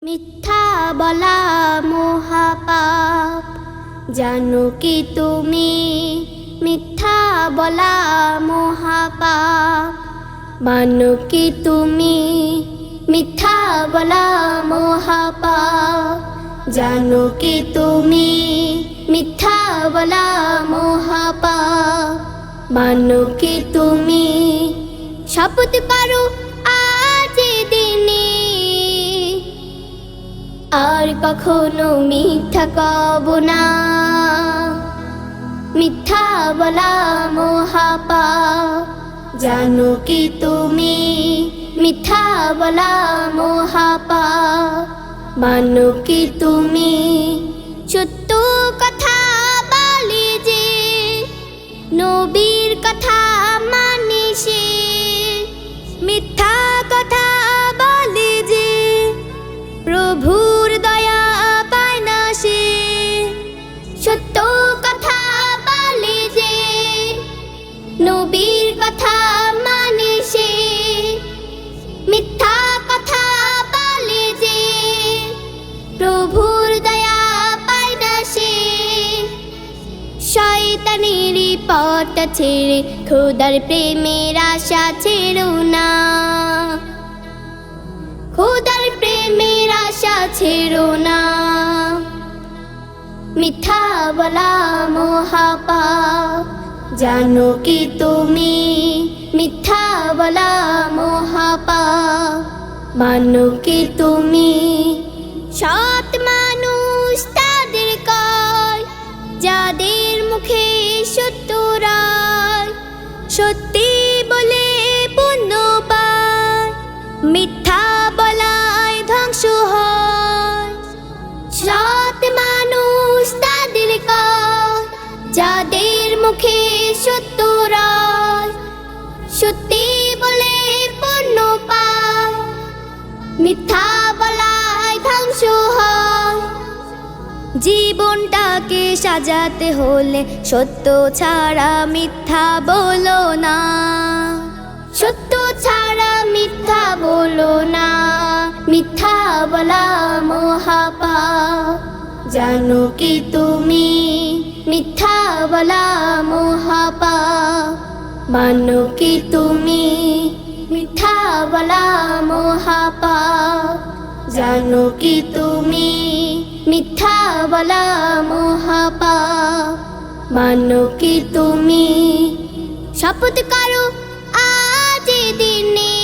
মিথ্যা বলা মহাপাপ, জানো কি তুমি? মিথ্যা বলা মহাপাপ, মানো কি তুমি? মিথ্যা বলা মহাপাপ, জানো কি তুমি? মিথ্যা বলা মহাপাপ, মানো কি তুমি? শপথ করো আজ দিনে আর কখনো মিথ্যা কব না। মিথ্যা বলা মহাপাপ, জানো কি তুমি? মিথ্যা বলা মহাপাপ, মানো কি তুমি? সত্য কথা বলে যে নবীর কথা মানে সে, মিথ্যা কথা বলে যে প্রভুর দয়া পায় না সে। সত্য কথা বলে যে নবীর কথা মানে সে, মিথ্যা কথা বলে যে প্রভুর দয়া পায় না সে। শয়তানের পথ ছেড়ে খোদার প্রেমের আশা ছেড়ো না, খোদার প্রেমের আশা ছেড়ো না। মিথ্যা বলা মহাপাপ, জানো কি তুমি? মিথ্যা বলা মহাপাপ, মানো কি তুমি? সৎ মানুষ তাদের কয় যাদের মুখে সত্য রয়, সত্যি বলে পুণ্য পায়, মিথ্যা বলায় ধ্বংস হয়। সৎ মানুষ তাদের কয় যাদের মুখে সত্য রয়, সত্যি বলে পুণ্য পায়, মিথ্যা বলায় ধ্বংস হয়। জীবনটাকে সাজাতে হলে সত্য ছাড়া মিথ্যা বলো না, সত্য ছাড়া মিথ্যা বলো না। মিথ্যা বলা মহাপাপ, জানো কি তুমি? মিথ্যা বলা মহাপাপ, মানো কি তুমি? মিথ্যা বলা মহাপাপ, জানো কি তুমি? মিথ্যা বলা মহাপাপ, মানো কি তুমি? শপথ করো আজ দিনে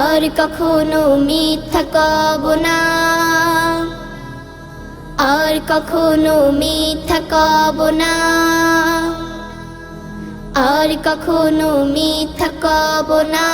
আর কখনো মিথ্যা কব না, আর কখনো মিথ্যা কব না, আর কখনো মিথ্যা কব না।